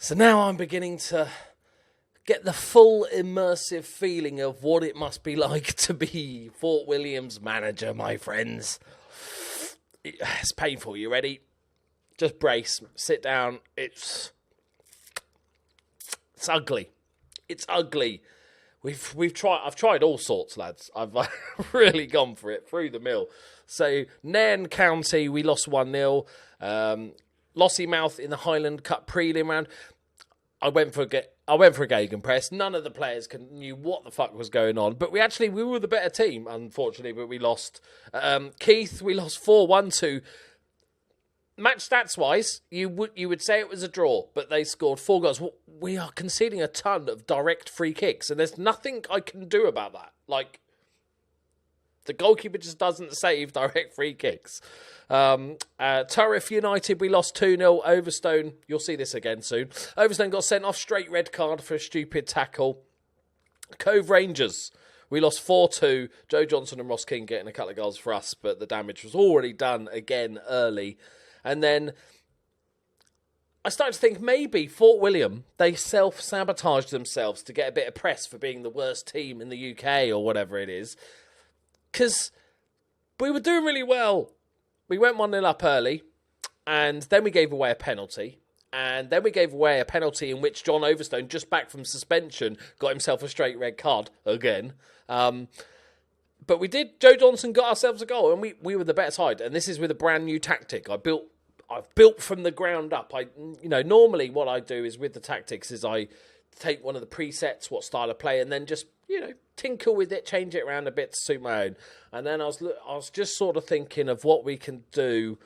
So now I'm beginning to get the full immersive feeling of what it must be like to be Fort William's manager, my friends. It's painful. You ready? Just brace. Sit down. It's ugly. It's ugly. I've tried all sorts, lads. I've really gone for it through the mill. So Nairn County, we lost 1-0. Lossiemouth in the Highland Cup prelim round. I went for a gegenpress. None of the players knew what the fuck was going on. But we were the better team, unfortunately, but we lost. Keith, we lost 4-1 to. Match stats-wise, you would say it was a draw, but they scored 4 goals. We are conceding a ton of direct free kicks, and there's nothing I can do about that. Like, the goalkeeper just doesn't save direct free kicks. Turriff United, we lost 2-0. Overstone, you'll see this again soon. Overstone got sent off, straight red card for a stupid tackle. Cove Rangers, we lost 4-2. Joe Johnson and Ross King getting a couple of goals for us, but the damage was already done again early. And then I started to think maybe Fort William, they self-sabotaged themselves to get a bit of press for being the worst team in the UK or whatever it is. Because we were doing really well. We went 1-0 up early, and then we gave away a penalty. And then we gave away a penalty in which John Overstone, just back from suspension, got himself a straight red card again. But we did. Joe Johnson got ourselves a goal, and we were the better side. And this is with a brand new tactic. I've built from the ground up. Normally what I do is with the tactics is I take one of the presets, what style of play, and then just, tinker with it, change it around a bit to suit my own. And then I was just sort of thinking of what we can do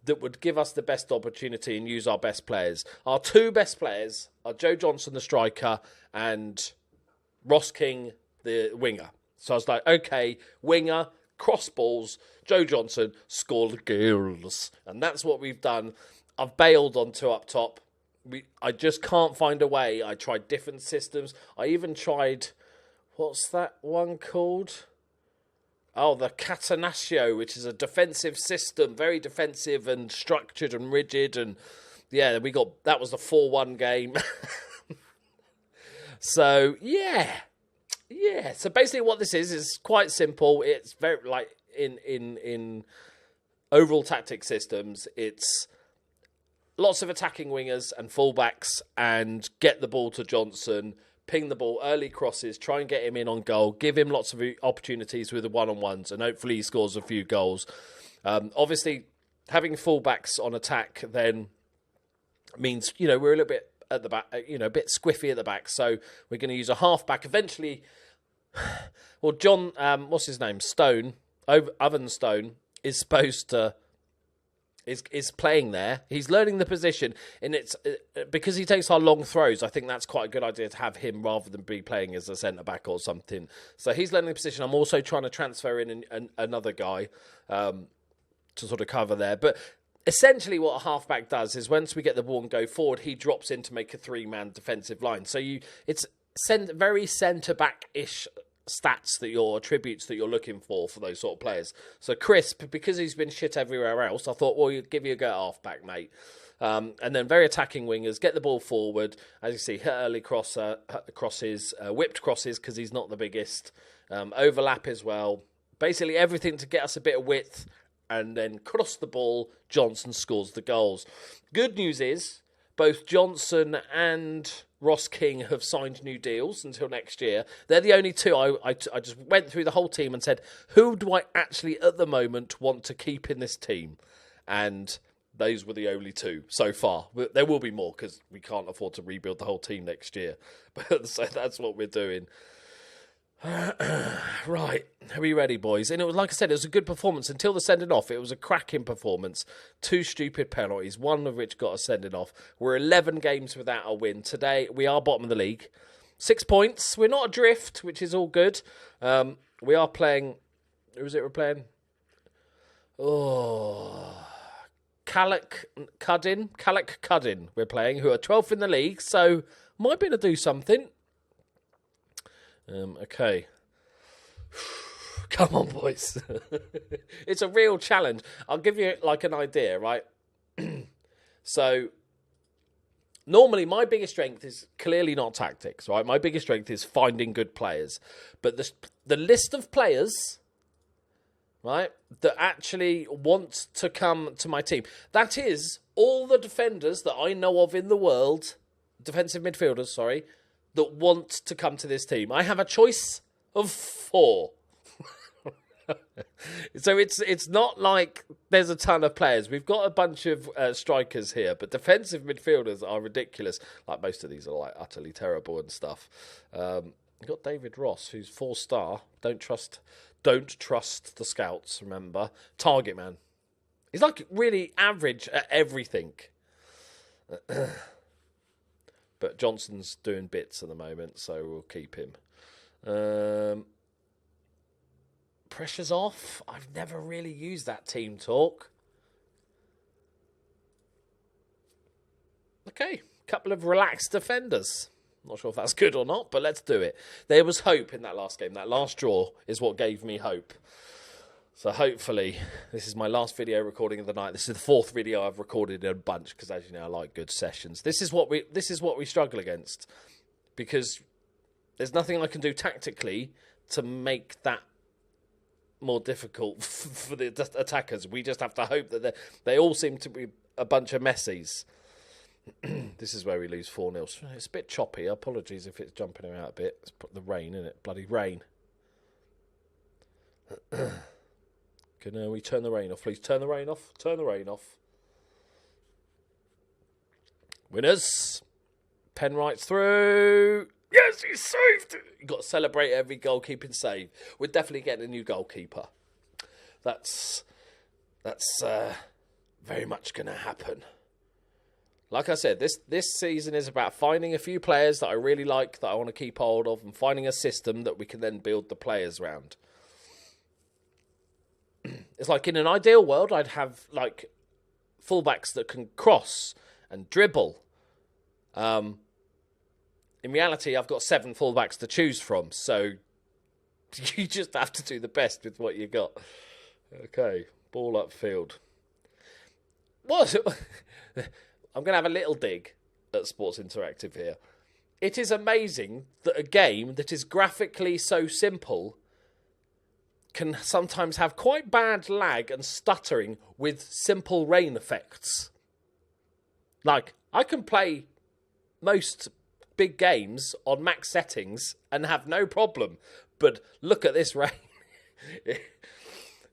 that would give us the best opportunity and use our best players. Our 2 best players are Joe Johnson, the striker, and Ross King, the winger. So I was like, okay, winger, cross balls, Joe Johnson, score the goals. And that's what we've done. I've bailed on 2 up top. I just can't find a way. I tried different systems. I even tried, what's that one called? Oh, the Catenaccio, which is a defensive system, very defensive and structured and rigid. And yeah, that was the 4-1 game. So, yeah. So basically what this is quite simple. It's very, like, in overall tactic systems, it's lots of attacking wingers and fullbacks and get the ball to Johnson, ping the ball, early crosses, try and get him in on goal, give him lots of opportunities with the one-on-ones, and hopefully he scores a few goals. Obviously, having fullbacks on attack then means, we're a little bit at the back, a bit squiffy at the back, so we're going to use a half-back. Eventually, well, John, what's his name? Stone, Oven Stone, is supposed to... is playing there. He's learning the position, and it's because he takes our long throws. I think that's quite a good idea to have him rather than be playing as a centre back or something. So he's learning the position. I'm also trying to transfer in another guy to sort of cover there. But essentially, what a halfback does is once we get the ball and go forward, he drops in to make a 3-man defensive line. So it's very centre back-ish stats attributes that you're looking for those sort of players. So Crisp, because he's been shit everywhere else, I thought, well, you'd give you a go at half-back, mate. And then very attacking wingers, get the ball forward. As you see, hit early crosses, whipped crosses because he's not the biggest. Overlap as well. Basically everything to get us a bit of width, and then cross the ball, Johnson scores the goals. Good news is, both Johnson and Ross King have signed new deals until next year. They're the only 2. I just went through the whole team and said, who do I actually at the moment want to keep in this team? And those were the only 2 so far. There will be more because we can't afford to rebuild the whole team next year. But so that's what we're doing. Right, are we ready, boys? And it was, like I said, it was a good performance until the sending off. It was a cracking performance. 2 stupid penalties, one of which got us sending off. We're 11 games without a win. Today, we are bottom of the league. 6 points. We're not adrift, which is all good. We are playing... Who is it we're playing? Oh... Calec Cuddin we're playing, who are 12th in the league, so might be able to do something. Okay. Come on, boys. It's a real challenge. I'll give you, like, an idea, right? So, Normally, my biggest strength is clearly not tactics, right? My biggest strength is finding good players. But the list of players, right, that actually want to come to my team, that is all the defenders that I know of in the world, defensive midfielders, sorry, that want to come to this team. I have a choice of 4. So it's not like there's a ton of players. We've got a bunch of strikers here, but defensive midfielders are ridiculous. Like, most of these are like utterly terrible and stuff. You've got David Ross, who's 4-star. Don't trust the scouts, remember. Target man. He's like really average at everything. But Johnson's doing bits at the moment, so we'll keep him. Pressure's off. I've never really used that team talk. Okay, couple of relaxed defenders. Not sure if that's good or not, but let's do it. There was hope in that last game. That last draw is what gave me hope. So hopefully, this is my last video recording of the night. This is the 4th video I've recorded in a bunch, because as you know, I like good sessions. This is what we struggle against, because there's nothing I can do tactically to make that more difficult for the attackers. We just have to hope that they all seem to be a bunch of messies. This is where we lose 4-0. It's a bit choppy. Apologies if it's jumping around a bit. It's the rain, isn't it? Bloody rain. Can we turn the rain off, please? Turn the rain off. Turn the rain off. Winners. Penwright's through. Yes, he saved it. You've got to celebrate every goalkeeping save. We're definitely getting a new goalkeeper. That's very much going to happen. Like I said, this season is about finding a few players that I really like, that I want to keep hold of, and finding a system that we can then build the players around. It's like, in an ideal world, I'd have like fullbacks that can cross and dribble. In reality, I've got 7 fullbacks to choose from, so you just have to do the best with what you got. Okay, ball upfield. What? I'm going to have a little dig at Sports Interactive here. It is amazing that a game that is graphically so simple can sometimes have quite bad lag and stuttering with simple rain effects. Like, I can play most big games on max settings and have no problem, but look at this rain.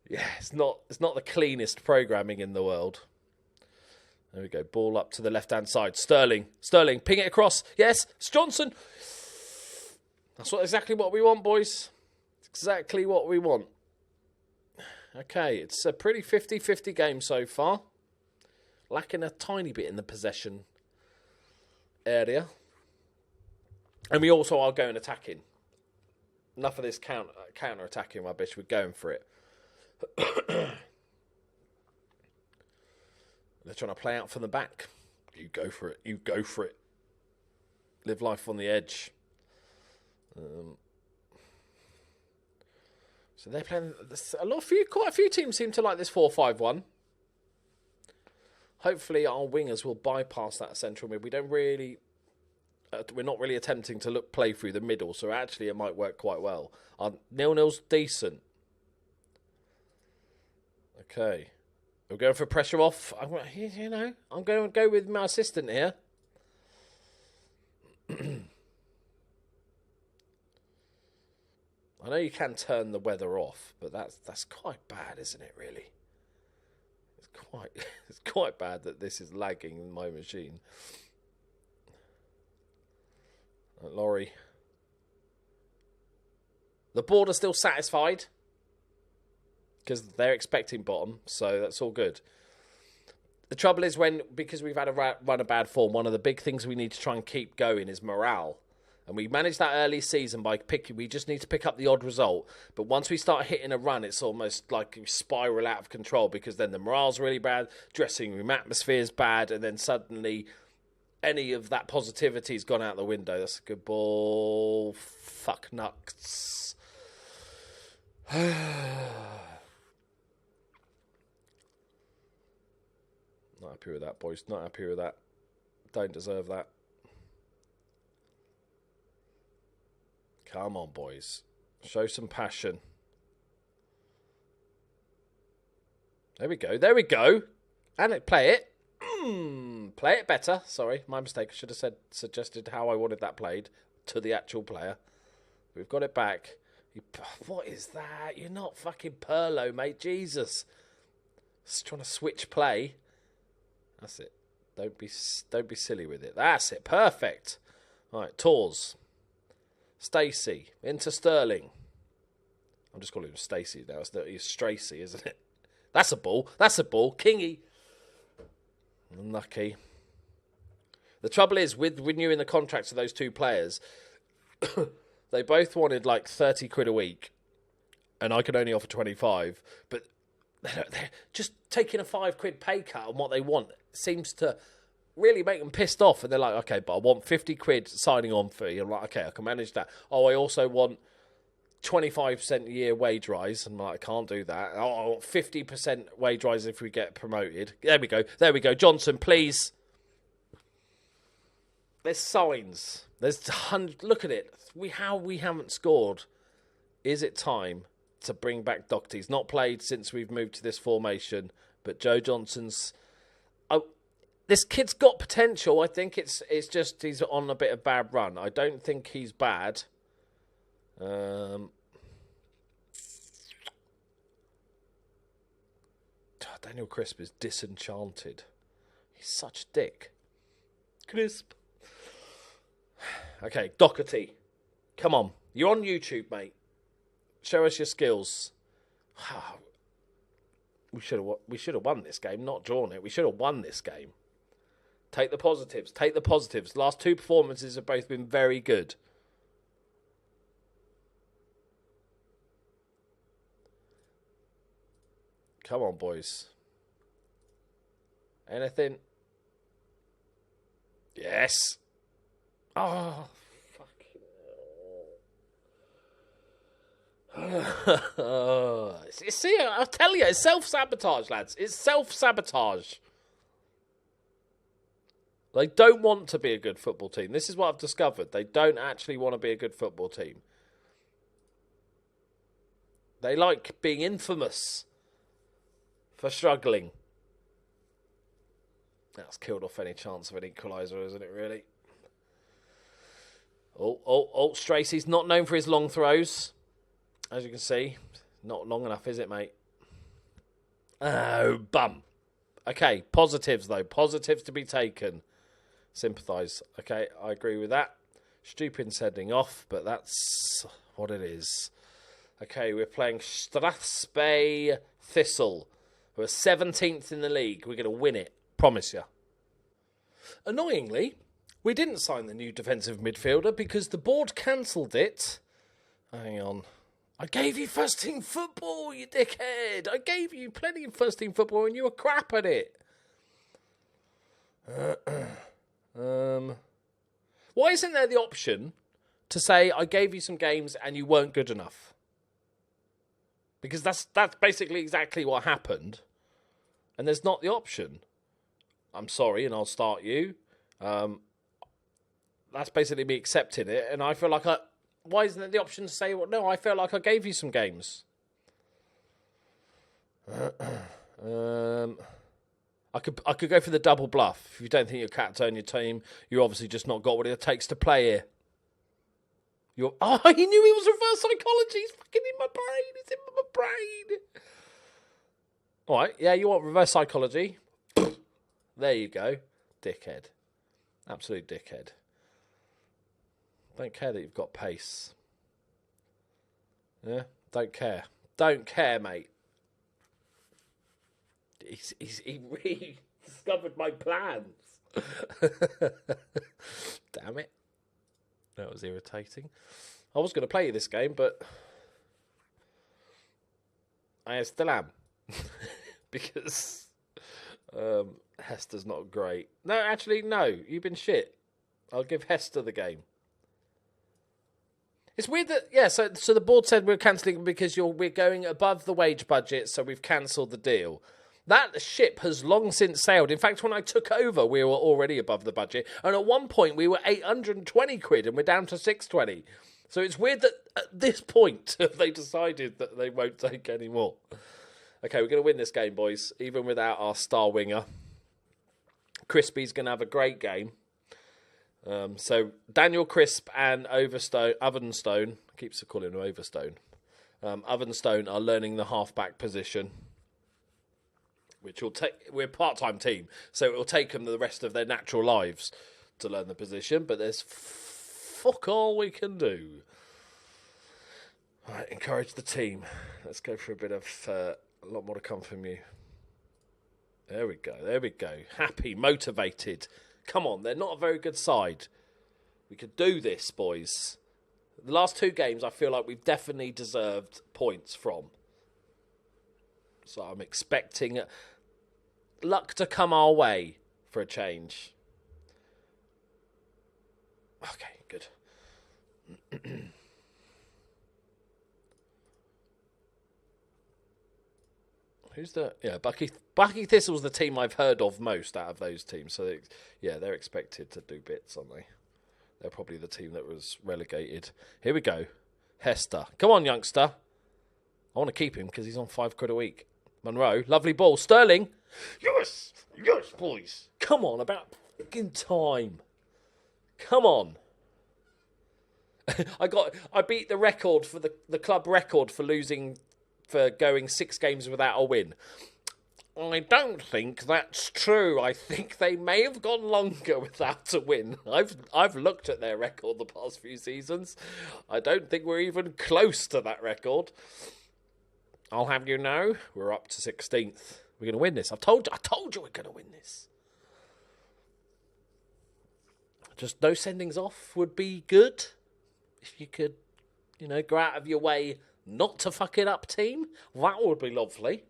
Yeah, it's not the cleanest programming in the world. There we go. Ball up to the left-hand side. Sterling, ping it across. Yes, it's Johnson. That's exactly what we want, boys. Exactly what we want. Okay, it's a pretty 50-50 game so far. Lacking a tiny bit in the possession area. And we also are going attacking. Enough of this counter-attacking rubbish. We're going for it. They're trying to play out from the back. You go for it. You go for it. Live life on the edge. So they're playing. Quite a few teams seem to like this 4-5-1. Hopefully, our wingers will bypass that central mid. We're not really attempting to play through the middle, so actually it might work quite well. 0-0's decent. Okay. We're going for pressure off. I'm going to go with my assistant here. I know you can turn the weather off, but that's quite bad, isn't it, really? It's quite bad that this is lagging in my machine. Laurie. The board are still satisfied, because they're expecting bottom, so that's all good. The trouble is because we've had a run of bad form, one of the big things we need to try and keep going is morale. And we managed that early season by we just need to pick up the odd result. But once we start hitting a run, it's almost like we spiral out of control, because then the morale's really bad, dressing room atmosphere's bad, and then suddenly any of that positivity's gone out the window. That's a good ball. Fuck nuts. Not happy with that, boys. Not happy with that. Don't deserve that. Come on, boys. Show some passion. There we go. And play it. Play it better. Sorry, my mistake. I should have suggested how I wanted that played to the actual player. We've got it back. What is that? You're not fucking Perlo, mate. Jesus. Just trying to switch play. That's it. Don't be silly with it. That's it. Perfect. All right, Tors. Stacey into Sterling. I'm just calling him Stacey now. He's Stracy, isn't it? That's a ball. Kingy. Unlucky. The trouble is, with renewing the contracts of those two players, they both wanted like 30 quid a week, and I could only offer 25. But they're just taking a 5 quid pay cut on what they want seems to really make them pissed off. And they're like, okay, but I want 50 quid signing on fee. I'm like, okay, I can manage that. Oh, I also want 25% a year wage rise. I'm like, I can't do that. Oh, I want 50% wage rise if we get promoted. There we go. Johnson, please. There's signs. There's look at it. We haven't scored. Is it time to bring back Doki? He's not played since we've moved to this formation, but Joe Johnson's. Oh, this kid's got potential. I think it's just he's on a bit of bad run. I don't think he's bad. Daniel Crisp is disenchanted. He's such a dick. Crisp. Okay, Doherty. Come on. You're on YouTube, mate. Show us your skills. We should have won this game, not drawn it. We should have won this game. Take the positives. Last two performances have both been very good. Come on, boys. Anything? Yes. Oh, fucking see, I'll tell you, it's self-sabotage, lads. It's self-sabotage. They don't want to be a good football team. This is what I've discovered. They don't actually want to be a good football team. They like being infamous for struggling. That's killed off any chance of an equaliser, isn't it, really? Oh, Stracy's not known for his long throws. As you can see, not long enough, is it, mate? Oh, bum. Okay, positives, though. Positives to be taken. Sympathise. Okay, I agree with that. Stupid's heading off, but that's what it is. Okay, we're playing Strathspey Thistle. We're 17th in the league. We're going to win it. Promise you. Annoyingly, we didn't sign the new defensive midfielder because the board cancelled it. Hang on. I gave you first team football, you dickhead. I gave you plenty of first team football and you were crap at it. Why isn't there the option to say I gave you some games and you weren't good enough? Because that's basically exactly what happened. And there's not the option. I'm sorry, and I'll start you. That's basically me accepting it, and I feel like why isn't there the option to say, well, no, I feel like I gave you some games. I could go for the double bluff. If you don't think you're captain your team, you obviously just not got what it takes to play here. He knew he was reverse psychology. He's fucking in my brain. It's in my brain. All right, yeah, you want reverse psychology? There you go. Dickhead. Absolute dickhead. Don't care that you've got pace. Yeah, don't care. Don't care, mate. He really discovered my plans. Damn it. That was irritating. I was going to play you this game, but I still am. Because Hester's not great. No, actually, no. You've been shit. I'll give Hester the game. It's weird that, yeah, so the board said we're cancelling because we're going above the wage budget, so we've cancelled the deal. That ship has long since sailed. In fact, when I took over, we were already above the budget. And at one point, we were 820 quid and we're down to 620. So it's weird that at this point, they decided that they won't take any more. Okay, we're going to win this game, boys, even without our star winger. Crispy's going to have a great game. So Daniel Crisp and Ovenstone, keeps calling him Overstone. Ovenstone are learning the halfback position, which will take. We're a part-time team, so it will take them the rest of their natural lives to learn the position. But there's fuck all we can do. All right, encourage the team. Let's go for a bit of a lot more to come from you. There we go. There we go. Happy, motivated. Come on, they're not a very good side. We could do this, boys. The last 2 games, I feel like we've definitely deserved points from. So I'm expecting luck to come our way for a change. Okay, good. Who's the... Yeah, Bucky Thistle's the team I've heard of most out of those teams. So, they're expected to do bits, aren't they? They're probably the team that was relegated. Here we go. Hester. Come on, youngster. I want to keep him because he's on £5 a week. Monroe. Lovely ball. Sterling. Yes. Yes, boys. Come on. About fucking time. Come on. I beat the record for the club record for going 6 games without a win. I don't think that's true. I think they may have gone longer without a win. I've looked at their record the past few seasons. I don't think we're even close to that record. I'll have you know, we're up to 16th. We're going to win this. I told you we're going to win this. Just no sendings off would be good. If you could, go out of your way not to fuck it up, team. That would be lovely.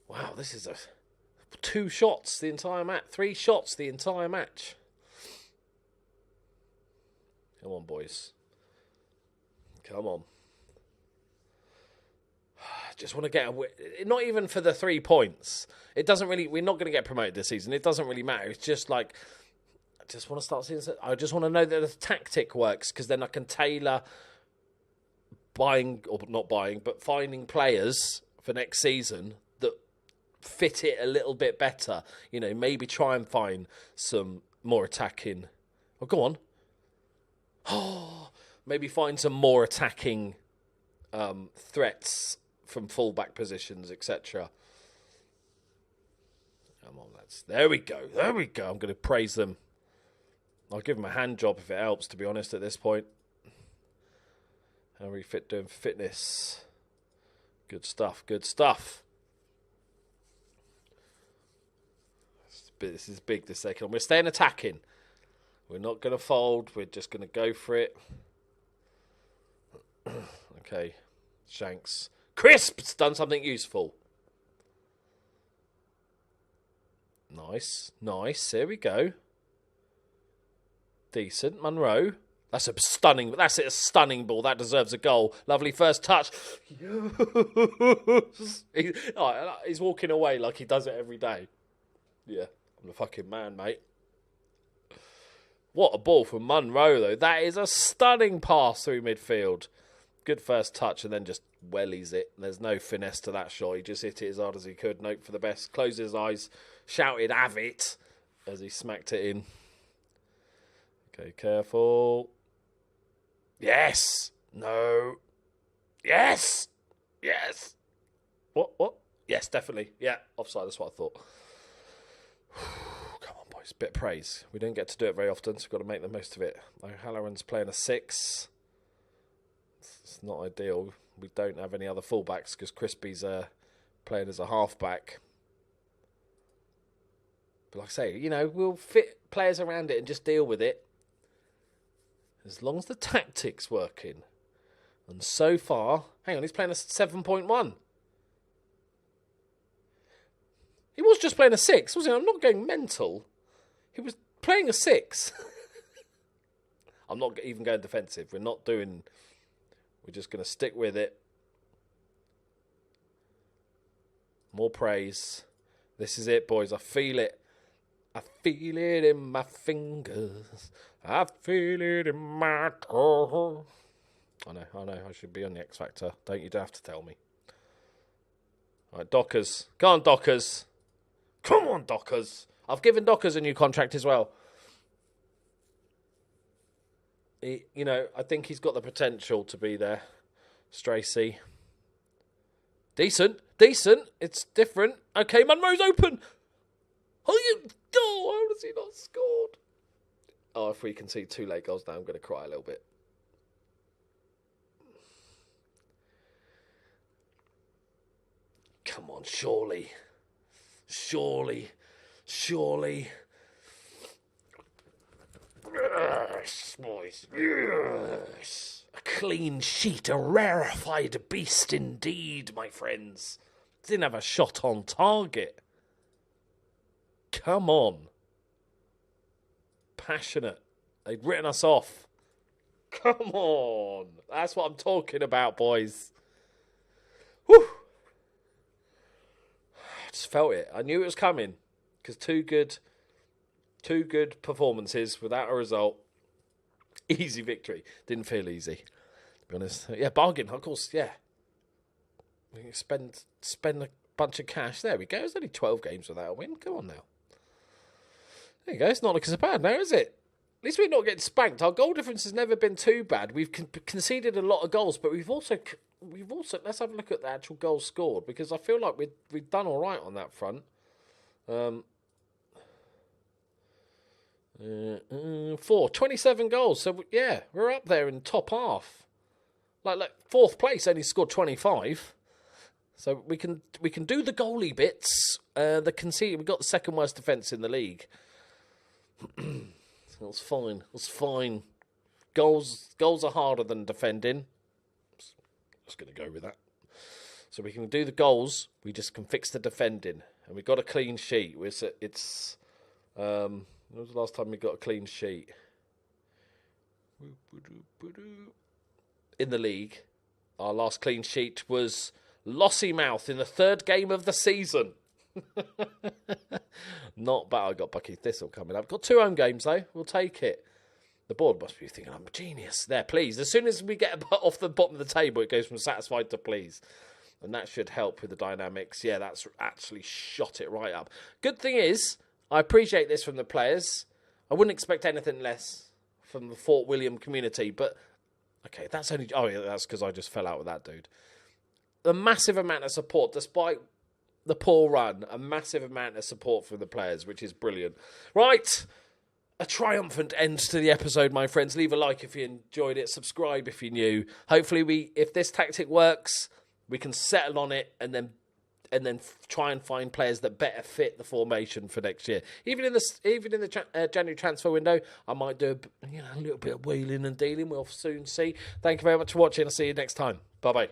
Wow, this is 2 shots the entire match. 3 shots the entire match. Come on, boys. Come on. Just want to get not even for the 3 points. It doesn't really. We're not going to get promoted this season. It doesn't really matter. It's just like I just want to start seeing. I just want to know that the tactic works because then I can tailor buying or not buying, but finding players for next season that fit it a little bit better. Maybe try and find some more attacking. Oh, go on. Oh, maybe find some more attacking threats from fullback positions, etc. Come on, lads. There we go. There we go. I'm going to praise them. I'll give them a hand job if it helps, to be honest, at this point. How are we doing for fitness? Good stuff. Good stuff. This is big this second. We're staying attacking. We're not going to fold. We're just going to go for it. Okay. Shanks. Crisp's done something useful. Nice. Nice. There we go. Decent. Monroe. That's a stunning ball. That deserves a goal. Lovely first touch. He's walking away like he does it every day. Yeah. I'm the fucking man, mate. What a ball from Monroe, though. That is a stunning pass through midfield. Good first touch and then just wellies it. There's no finesse to that shot. He just hit it as hard as he could. Note for the best. Closed his eyes. Shouted, "Have it," as he smacked it in. Okay, careful. Yes. No. Yes. Yes. What? Yes, definitely. Yeah, offside. That's what I thought. Come on, boys. Bit of praise. We don't get to do it very often, so we've got to make the most of it. O'Halloran's playing a 6. It's not ideal. We don't have any other fullbacks because Crispy's playing as a halfback. But like I say, we'll fit players around it and just deal with it. As long as the tactic's working. And so far... Hang on, he's playing a 7.1. He was just playing a 6, wasn't he? I'm not going mental. He was playing a 6. I'm not even going defensive. We're just going to stick with it. More praise. This is it, boys. I feel it. I feel it in my fingers. I feel it in my core. I know. I should be on the X Factor. Don't you have to tell me. All right, Dockers. Go on, Dockers. Come on, Dockers. I've given Dockers a new contract as well. I think he's got the potential to be there. Stracy. Decent. It's different. Okay, Munro's open. How has he not scored? Oh, if we can see 2 late goals now, I'm going to cry a little bit. Come on, surely. Yes, boys. Yes. A clean sheet, a rarefied beast indeed, my friends. Didn't have a shot on target. Come on. Passionate. They'd written us off. Come on. That's what I'm talking about, boys. Whew. I just felt it. I knew it was coming. Because two good performances without a result. Easy victory. Didn't feel easy, to be honest. Yeah, bargain, of course, yeah. We can spend a bunch of cash. There we go. It's only 12 games without a win. Come on now. There you go. It's not looking so bad now, is it? At least we're not getting spanked. Our goal difference has never been too bad. We've conceded a lot of goals, but we've also let's have a look at the actual goals scored, because I feel like we've done all right on that front. 27 goals. So yeah, we're up there in top half. Like fourth place only scored 25. So we can do the goalie bits. The conceding, we got the second worst defence in the league. So it's fine. It's fine. Goals are harder than defending. Just going to go with that. So we can do the goals. We just can fix the defending, and we got a clean sheet. It's when was the last time we got a clean sheet in the league? Our last clean sheet was Lossiemouth in the 3rd game of the season. Not bad. I got Bucky Thistle coming up. Got 2 home games though. We'll take it. The board must be thinking I'm a genius. There, please. As soon as we get off the bottom of the table, it goes from satisfied to pleased. And that should help with the dynamics. Yeah, that's actually shot it right up. Good thing is, I appreciate this from the players. I wouldn't expect anything less from the Fort William community. But, okay, that's only... Oh, yeah, that's because I just fell out with that dude. A massive amount of support, despite the poor run. A massive amount of support from the players, which is brilliant. Right. A triumphant end to the episode, my friends. Leave a like if you enjoyed it. Subscribe if you're new. Hopefully, if this tactic works, we can settle on it and then try and find players that better fit the formation for next year. Even in the January transfer window, I might do a little bit of wheeling and dealing. We'll soon see. Thank you very much for watching. I'll see you next time. Bye bye.